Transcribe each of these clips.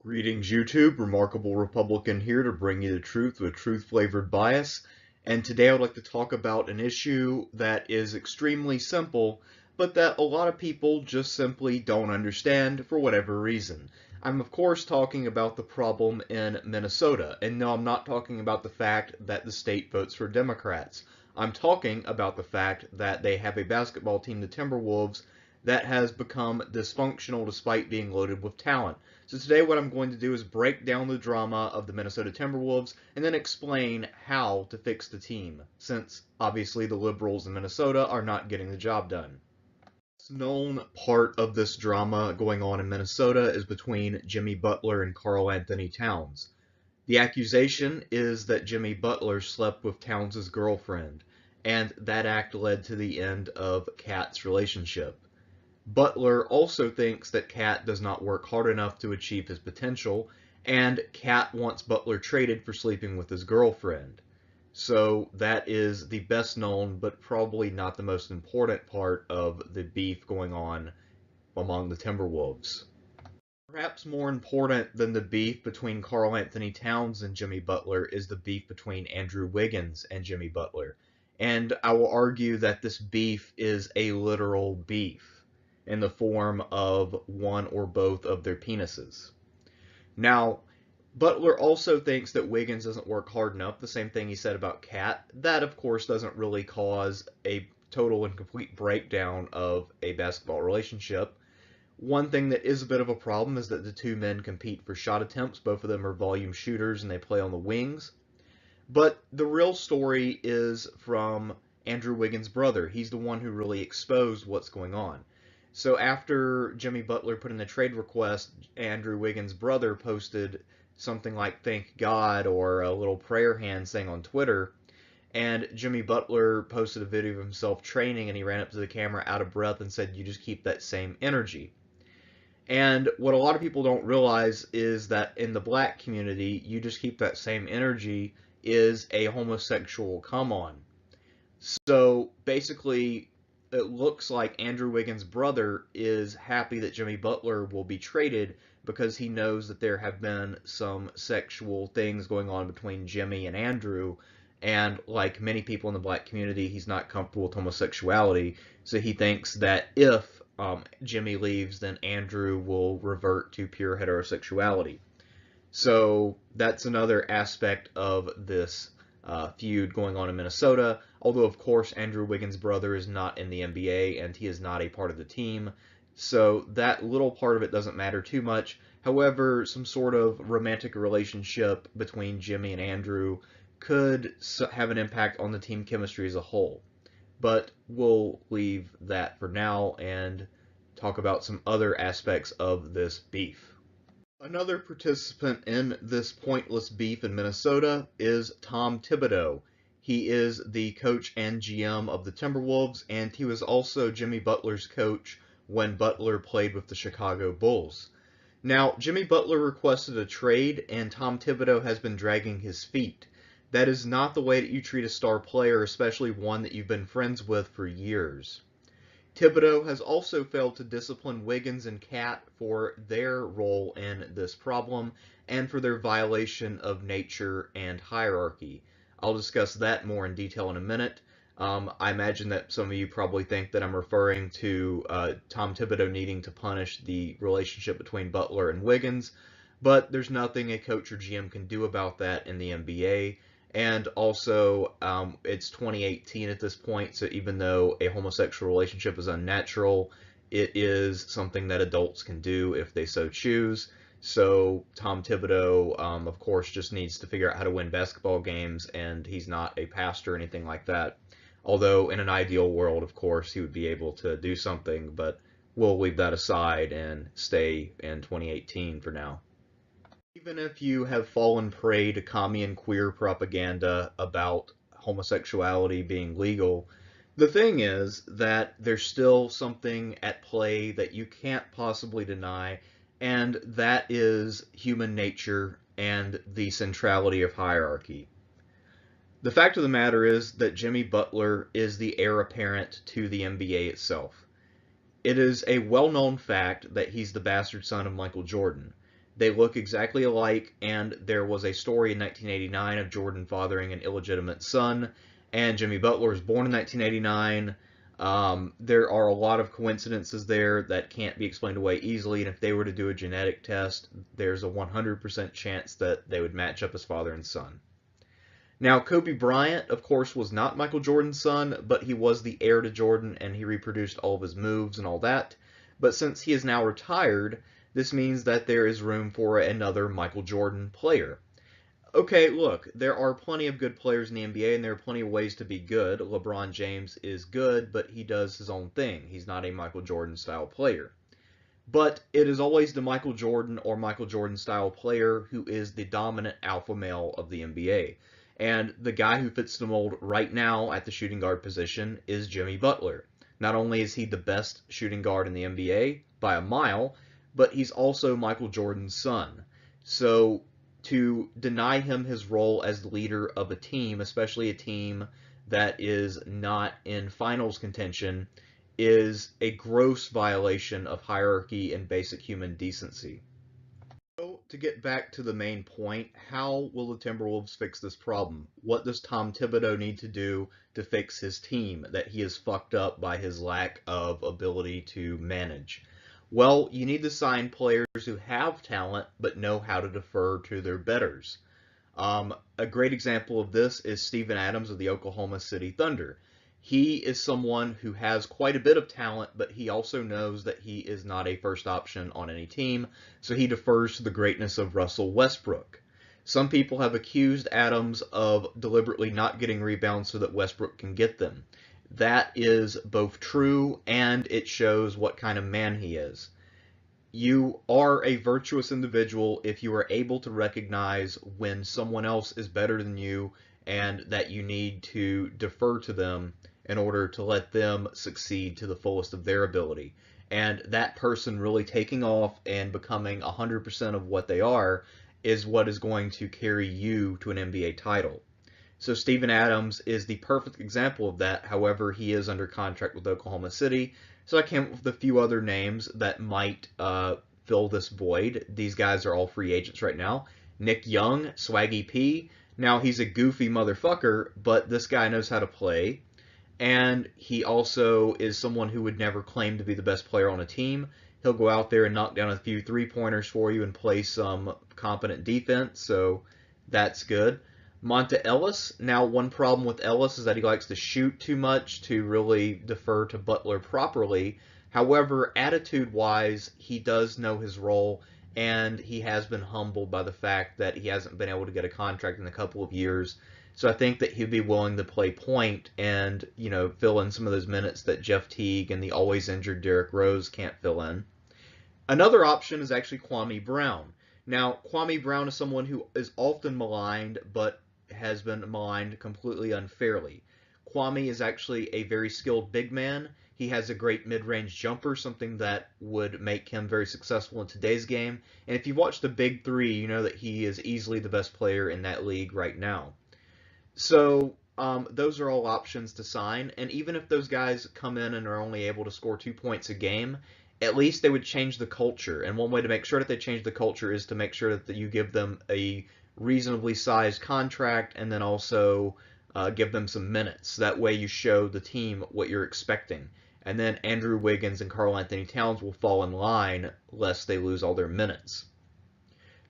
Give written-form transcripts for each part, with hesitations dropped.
Greetings YouTube, Remarkable Republican here to bring you the truth with truth-flavored bias. And today I'd like to talk about an issue that is extremely simple, but that a lot of people just simply don't understand for whatever reason. I'm of course talking about the problem in Minnesota, and no, I'm not talking about the fact that the state votes for Democrats. I'm talking about the fact that they have a basketball team, the Timberwolves, that has become dysfunctional despite being loaded with talent. So today what I'm going to do is break down the drama of the Minnesota Timberwolves and then explain how to fix the team, since obviously the liberals in Minnesota are not getting the job done. The known part of this drama going on in Minnesota is between Jimmy Butler and KarlAnthony Towns. The accusation is that Jimmy Butler slept with Towns' girlfriend, and that act led to the end of Kat's relationship. Butler also thinks that Kat does not work hard enough to achieve his potential, and Kat wants Butler traded for sleeping with his girlfriend. So that is the best known, but probably not the most important part of the beef going on among the Timberwolves. Perhaps more important than the beef between KarlAnthony Towns and Jimmy Butler is the beef between Andrew Wiggins and Jimmy Butler. And I will argue that this beef is a literal beef in the form of one or both of their penises. Now, Butler also thinks that Wiggins doesn't work hard enough, the same thing he said about Kat. That, of course, doesn't really cause a total and complete breakdown of a basketball relationship. One thing that is a bit of a problem is that the two men compete for shot attempts. Both of them are volume shooters and they play on the wings. But the real story is from Andrew Wiggins' brother. He's the one who really exposed what's going on. So after Jimmy Butler put in the trade request, Andrew Wiggins' brother posted something like "thank God" or a little prayer hand thing on Twitter, and Jimmy Butler posted a video of himself training, and he ran up to the camera out of breath and said, "You just keep that same energy." And what a lot of people don't realize is that in the black community, "you just keep that same energy" is a homosexual come on. So basically, it looks like Andrew Wiggins' brother is happy that Jimmy Butler will be traded because he knows that there have been some sexual things going on between Jimmy and Andrew, and like many people in the black community, he's not comfortable with homosexuality, so he thinks that if Jimmy leaves, then Andrew will revert to pure heterosexuality. So that's another aspect of this feud going on in Minnesota, although of course Andrew Wiggins' brother is not in the NBA and he is not a part of the team, so that little part of it doesn't matter too much. However, some sort of romantic relationship between Jimmy and Andrew could have an impact on the team chemistry as a whole. But we'll leave that for now and talk about some other aspects of this beef. Another participant in this pointless beef in Minnesota is Tom Thibodeau. He is the coach and GM of the Timberwolves, and he was also Jimmy Butler's coach when Butler played with the Chicago Bulls. Now, Jimmy Butler requested a trade, and Tom Thibodeau has been dragging his feet. That is not the way that you treat a star player, especially one that you've been friends with for years. Thibodeau has also failed to discipline Wiggins and Kat for their role in this problem and for their violation of nature and hierarchy. I'll discuss that more in detail in a minute. I imagine that some of you probably think that I'm referring to Tom Thibodeau needing to punish the relationship between Butler and Wiggins, but there's nothing a coach or GM can do about that in the NBA. And also, it's 2018 at this point, so even though a homosexual relationship is unnatural, it is something that adults can do if they so choose. So Tom Thibodeau, of course, just needs to figure out how to win basketball games, and he's not a pastor or anything like that. Although, in an ideal world, of course, he would be able to do something, but we'll leave that aside and stay in 2018 for now. Even if you have fallen prey to commie and queer propaganda about homosexuality being legal, the thing is that there's still something at play that you can't possibly deny, and that is human nature and the centrality of hierarchy. The fact of the matter is that Jimmy Butler is the heir apparent to the NBA itself. It is a well-known fact that he's the bastard son of Michael Jordan. They look exactly alike, and there was a story in 1989 of Jordan fathering an illegitimate son, and Jimmy Butler was born in 1989. There are a lot of coincidences there that can't be explained away easily, and if they were to do a genetic test, there's a 100% chance that they would match up as father and son. Now, Kobe Bryant, of course, was not Michael Jordan's son, but he was the heir to Jordan, and he reproduced all of his moves and all that. But since he is now retired, this means that there is room for another Michael Jordan player. Okay, look, there are plenty of good players in the NBA, and there are plenty of ways to be good. LeBron James is good, but he does his own thing. He's not a Michael Jordan-style player. But it is always the Michael Jordan or Michael Jordan-style player who is the dominant alpha male of the NBA. And the guy who fits the mold right now at the shooting guard position is Jimmy Butler. Not only is he the best shooting guard in the NBA by a mile, but he's also Michael Jordan's son. So to deny him his role as the leader of a team, especially a team that is not in finals contention, is a gross violation of hierarchy and basic human decency. So, to get back to the main point, how will the Timberwolves fix this problem? What does Tom Thibodeau need to do to fix his team that he is fucked up by his lack of ability to manage? Well, you need to sign players who have talent but know how to defer to their betters. A great example of this is Steven Adams of the Oklahoma City Thunder. He is someone who has quite a bit of talent, but he also knows that he is not a first option on any team, so he defers to the greatness of Russell Westbrook. Some people have accused Adams of deliberately not getting rebounds so that Westbrook can get them. That is both true and it shows what kind of man he is. You are a virtuous individual if you are able to recognize when someone else is better than you and that you need to defer to them in order to let them succeed to the fullest of their ability. And that person really taking off and becoming 100% of what they are is what is going to carry you to an NBA title. So Steven Adams is the perfect example of that. However, he is under contract with Oklahoma City. So I came up with a few other names that might fill this void. These guys are all free agents right now. Nick Young, Swaggy P. Now, he's a goofy motherfucker, but this guy knows how to play. And he also is someone who would never claim to be the best player on a team. He'll go out there and knock down a few three-pointers for you and play some competent defense, so that's good. Monta Ellis. Now, one problem with Ellis is that he likes to shoot too much to really defer to Butler properly. However, attitude-wise, he does know his role, and he has been humbled by the fact that he hasn't been able to get a contract in a couple of years. So I think that he'd be willing to play point and, fill in some of those minutes that Jeff Teague and the always injured Derrick Rose can't fill in. Another option is actually Kwame Brown. Now, Kwame Brown is someone who is often maligned, but has been maligned completely unfairly. Kwame is actually a very skilled big man. He has a great mid-range jumper, something that would make him very successful in today's game. And if you watch the Big Three, you know that he is easily the best player in that league right now. So those are all options to sign. And even if those guys come in and are only able to score 2 points a game, at least they would change the culture. And one way to make sure that they change the culture is to make sure that you give them a reasonably sized contract and then also give them some minutes. That way you show the team what you're expecting. And then Andrew Wiggins and Karl-Anthony Towns will fall in line lest they lose all their minutes.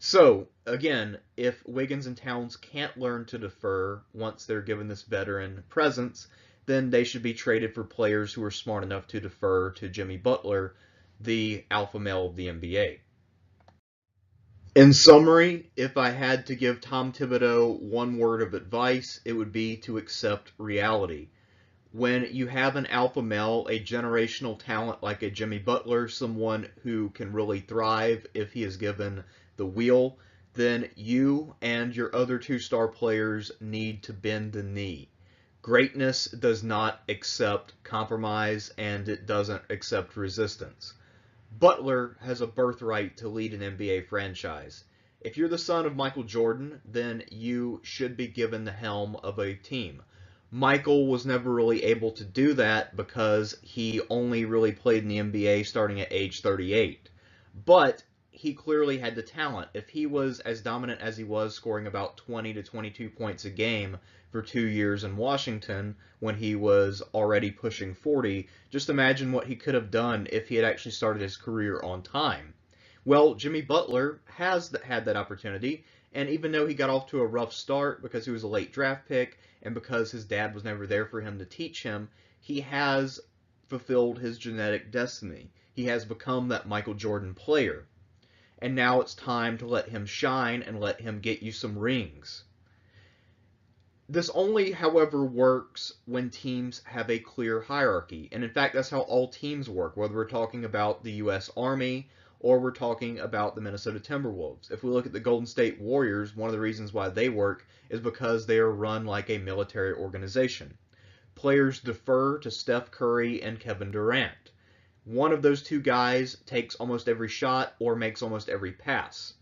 So, again, if Wiggins and Towns can't learn to defer once they're given this veteran presence, then they should be traded for players who are smart enough to defer to Jimmy Butler, the alpha male of the NBA. In summary, if I had to give Tom Thibodeau one word of advice, it would be to accept reality. When you have an alpha male, a generational talent like a Jimmy Butler, someone who can really thrive if he is given the wheel, then you and your other two-star players need to bend the knee. Greatness does not accept compromise, and it doesn't accept resistance. Butler has a birthright to lead an NBA franchise. If you're the son of Michael Jordan, then you should be given the helm of a team. Michael was never really able to do that because he only really played in the NBA starting at age 38. But he clearly had the talent. If he was as dominant as he was, scoring about 20 to 22 points a game for 2 years in Washington when he was already pushing 40, just imagine what he could have done if he had actually started his career on time. Well, Jimmy Butler has had that opportunity, and even though he got off to a rough start because he was a late draft pick and because his dad was never there for him to teach him, he has fulfilled his genetic destiny. He has become that Michael Jordan player. And now it's time to let him shine and let him get you some rings. This only, however, works when teams have a clear hierarchy. And in fact, that's how all teams work, whether we're talking about the U.S. Army or we're talking about the Minnesota Timberwolves. If we look at the Golden State Warriors, one of the reasons why they work is because they are run like a military organization. Players defer to Steph Curry and Kevin Durant. One of those two guys takes almost every shot or makes almost every pass.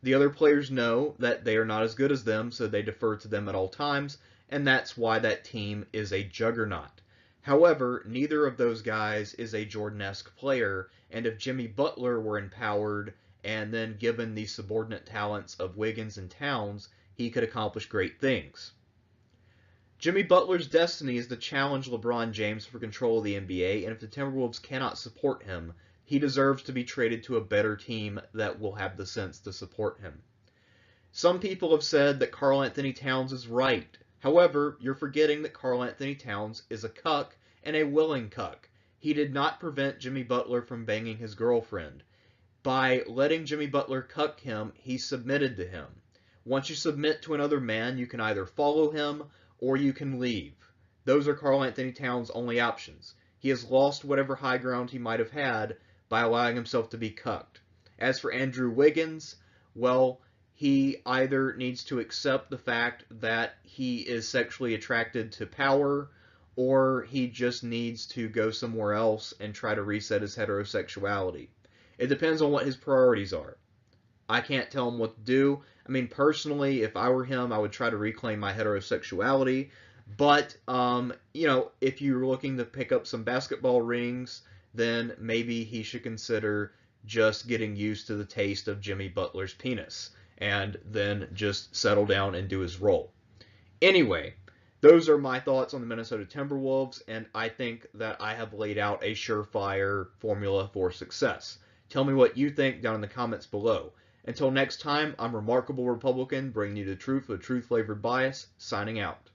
The other players know that they are not as good as them, so they defer to them at all times, and that's why that team is a juggernaut. However, neither of those guys is a Jordan-esque player, and if Jimmy Butler were empowered and then given the subordinate talents of Wiggins and Towns, he could accomplish great things. Jimmy Butler's destiny is to challenge LeBron James for control of the NBA, and if the Timberwolves cannot support him, he deserves to be traded to a better team that will have the sense to support him. Some people have said that KarlAnthony Towns is right. However, you're forgetting that KarlAnthony Towns is a cuck and a willing cuck. He did not prevent Jimmy Butler from banging his girlfriend. By letting Jimmy Butler cuck him, he submitted to him. Once you submit to another man, you can either follow him or you can leave. Those are KarlAnthony Towns' only options. He has lost whatever high ground he might have had by allowing himself to be cucked. As for Andrew Wiggins, well, he either needs to accept the fact that he is sexually attracted to power, or he just needs to go somewhere else and try to reset his heterosexuality. It depends on what his priorities are. I can't tell him what to do. I mean, personally, if I were him, I would try to reclaim my heterosexuality. But, if you're looking to pick up some basketball rings, then maybe he should consider just getting used to the taste of Jimmy Butler's penis and then just settle down and do his role. Anyway, those are my thoughts on the Minnesota Timberwolves, and I think that I have laid out a surefire formula for success. Tell me what you think down in the comments below. Until next time, I'm Remarkable Republican, bringing you the truth with truth-flavored bias, signing out.